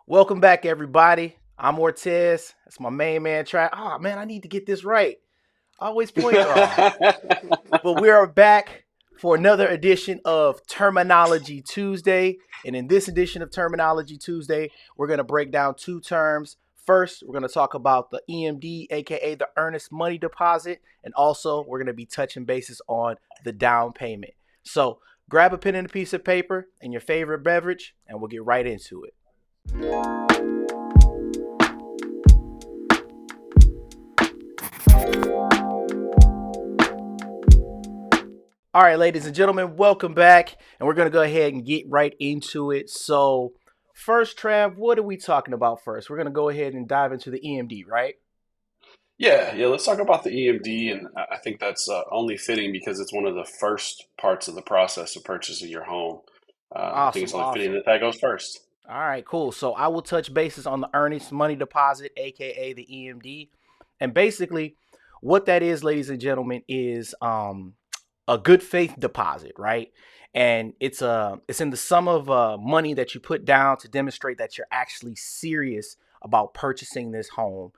Welcome back, everybody. I'm Ortez. That's my main man. Oh man, I need to get this right. I always point wrong. But we are back for another edition of Terminology Tuesday. And in this edition of Terminology Tuesday, we're going to break down two terms. First, we're going to talk about the EMD, aka the Earnest Money Deposit, and also we're going to be touching bases on the down payment. So grab a pen and a piece of paper and your favorite beverage, and we'll get right into it. All right, ladies and gentlemen, welcome back. And we're going to go ahead and get right into it. So, first, Trav, what are we talking about first? We're going to go ahead and dive into the EMD, right? Yeah. Let's talk about the EMD, and I think that's only fitting because it's one of the first parts of the process of purchasing your home. I think Awesome, it's only fitting awesome. that goes first. All right, cool. So, I will touch bases on the Earnest Money Deposit, aka the EMD. And basically, what that is, ladies and gentlemen, is a good faith deposit, right? And it's in the sum of money that you put down to demonstrate that you're actually serious about purchasing this home.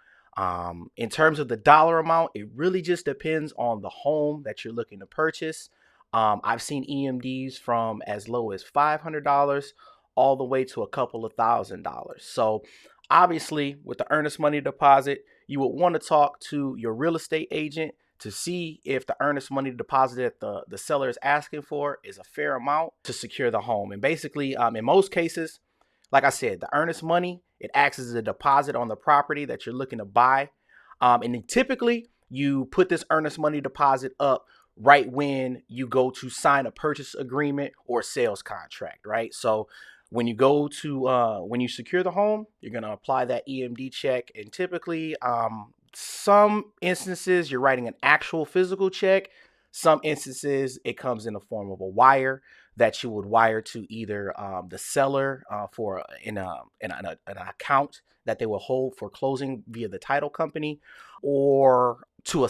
In terms of the dollar amount, it really just depends on the home that you're looking to purchase. I've seen EMDs from as low as $500 all the way to a couple of $1,000. So obviously, with the earnest money deposit, you would want to talk to your real estate agent to see if the earnest money deposit that the seller is asking for is a fair amount to secure the home. And basically, in most cases, like I said, the earnest money, it acts as a deposit on the property that you're looking to buy. And then typically, you put this earnest money deposit up right when you go to sign a purchase agreement or sales contract, right? So when you go to when you secure the home, you're going to apply that EMD check, and typically some instances you're writing an actual physical check. Some instances it comes in the form of a wire that you would wire to either the seller for an account that they will hold for closing via the title company, or to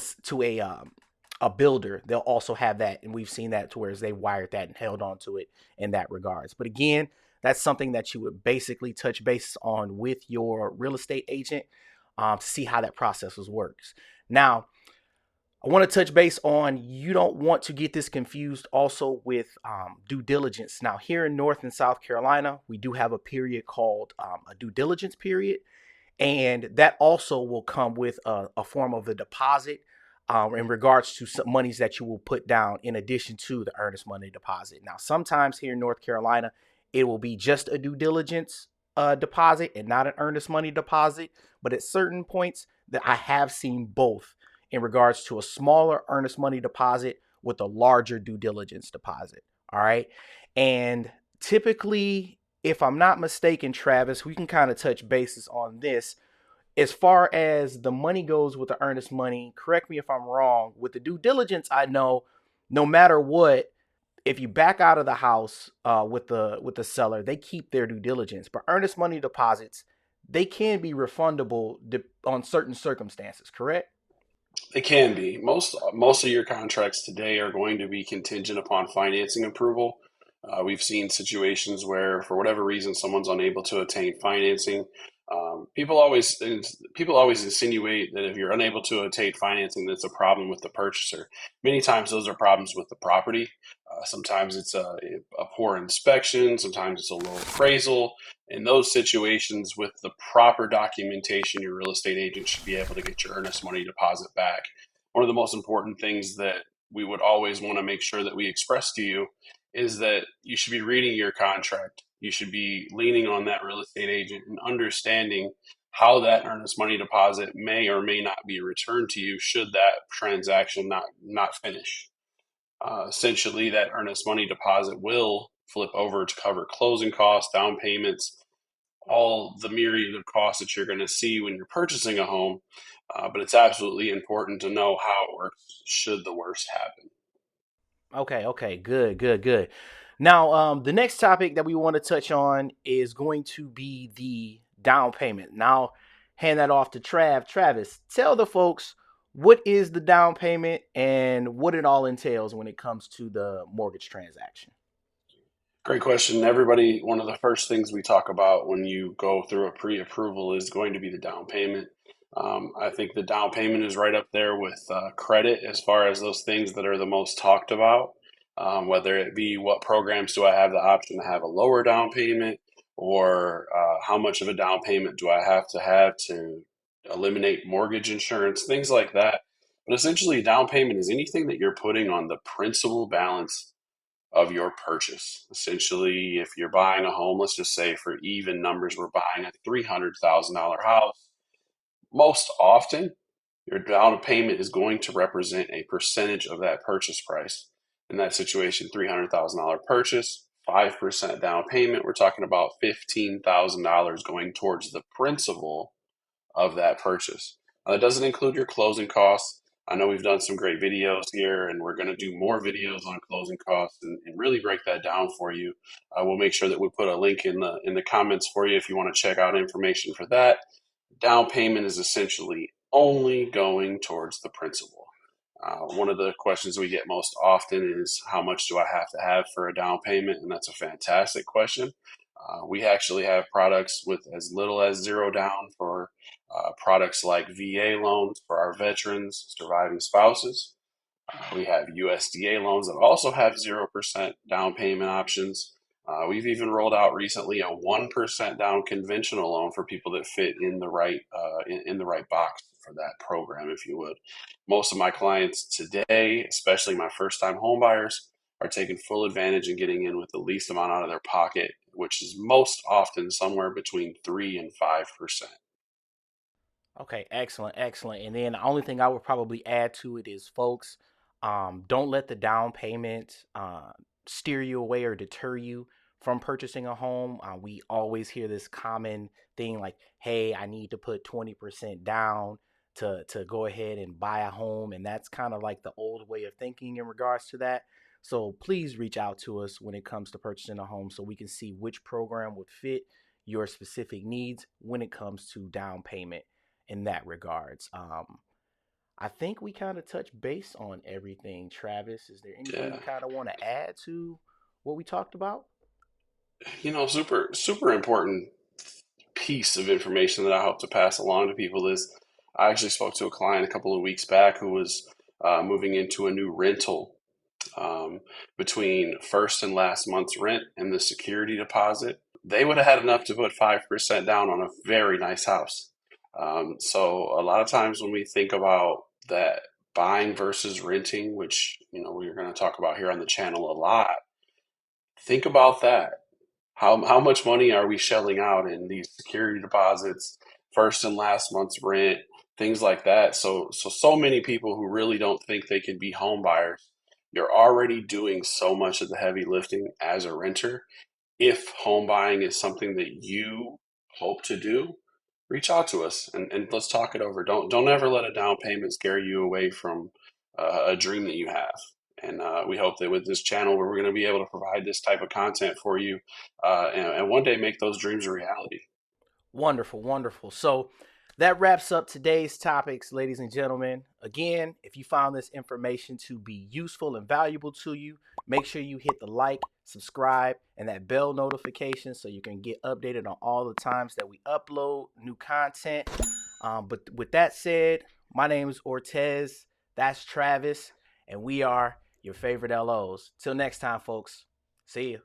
a builder. They'll also have that, and we've seen that to where they wired that and held on to it in that regards. But again, that's something that you would basically touch base on with your real estate agent to see how that process works. Now, I want to touch base on, you don't want to get this confused also with due diligence. Now, here in North and South Carolina, we do have a period called a due diligence period, and that also will come with a form of a deposit in regards to some monies that you will put down in addition to the earnest money deposit. Now, sometimes here in North Carolina, it will be just a due diligence deposit and not an earnest money deposit. But at certain points, that I have seen both in regards to a smaller earnest money deposit with a larger due diligence deposit. All right. And typically, if I'm not mistaken, Travis, we can kind of touch bases on this. As far as the money goes with the earnest money, correct me if I'm wrong. With the due diligence, I know no matter what, if you back out of the house with the seller, they keep their due diligence. But earnest money deposits, they can be refundable on certain circumstances. Correct? It can be. Most of your contracts today are going to be contingent upon financing approval. We've seen situations where, for whatever reason, someone's unable to attain financing. People always insinuate that if you're unable to attain financing, that's a problem with the purchaser. Many times, those are problems with the property. Sometimes it's a poor inspection. Sometimes it's a low appraisal. In those situations, with the proper documentation, your real estate agent should be able to get your earnest money deposit back. One of the most important things that we would always want to make sure that we express to you is that you should be reading your contract. You should be leaning on that real estate agent and understanding how that earnest money deposit may or may not be returned to you should that transaction not finish. Essentially, that earnest money deposit will flip over to cover closing costs, down payments, all the myriad of costs that you're going to see when you're purchasing a home. But it's absolutely important to know how it works should the worst happen. Okay, okay, good, good, good. Now, the next topic that we want to touch on is going to be the down payment. Now, hand that off to Travis, tell the folks what is the down payment and what it all entails when it comes to the mortgage transaction. Great question. Everybody, one of the first things we talk about when you go through a pre-approval is going to be the down payment. I think the down payment is right up there with credit as far as those things that are the most talked about. Whether it be what programs do I have the option to have a lower down payment, or how much of a down payment do I have to eliminate mortgage insurance, things like that. But essentially, down payment is anything that you're putting on the principal balance of your purchase. Essentially, if you're buying a home, let's just say for even numbers, we're buying a $300,000 house. Most often, your down payment is going to represent a percentage of that purchase price. In that situation, $300,000 purchase, 5% down payment, we're talking about $15,000 going towards the principal of that purchase. That doesn't include your closing costs. I know we've done some great videos here, and we're going to do more videos on closing costs and really break that down for you. We'll make sure that we put a link in the comments for you if you want to check out information for that. Down payment is essentially only going towards the principal. One of the questions we get most often is how much do I have for a down payment? And that's a fantastic question. We actually have products with as little as zero down for products like VA loans for our veterans, surviving spouses. We have USDA loans that also have 0% down payment options. We've even rolled out recently a 1% down conventional loan for people that fit in the in the right box for that program, if you would. Most of my clients today, especially my first time home buyers, are taking full advantage and getting in with the least amount out of their pocket, which is most often somewhere between 3 and 5%. Okay, excellent, excellent. And then the only thing I would probably add to it is, folks, don't let the down payment steer you away or deter you from purchasing a home. We always hear this common thing like, "Hey, I need to put 20% down to go ahead and buy a home," and that's kind of like the old way of thinking in regards to that. So please reach out to us when it comes to purchasing a home so we can see which program would fit your specific needs when it comes to down payment in that regards. I think we kind of touched base on everything. Travis, is there anything Yeah. you kind of want to add to what we talked about? Super important piece of information that I hope to pass along to people is I actually spoke to a client a couple of weeks back who was moving into a new rental. Between first and last month's rent and the security deposit, they would have had enough to put 5% down on a very nice house. So a lot of times when we think about that buying versus renting, which we're going to talk about here on the channel a lot, think about that. How much money are we shelling out in these security deposits, first and last month's rent, things like that? So many people who really don't think they can be home buyers, you're already doing so much of the heavy lifting as a renter. If home buying is something that you hope to do, reach out to us and let's talk it over. Don't ever let a down payment scare you away from a dream that you have. And we hope that with this channel, we're going to be able to provide this type of content for you, and one day make those dreams a reality. Wonderful, wonderful. So that wraps up today's topics, ladies and gentlemen. Again, if you found this information to be useful and valuable to you, make sure you hit the like, subscribe, and that bell notification so you can get updated on all the times that we upload new content. But with that said, my name is Ortez. That's Travis, and we are your favorite LOs. Till next time, folks. See you.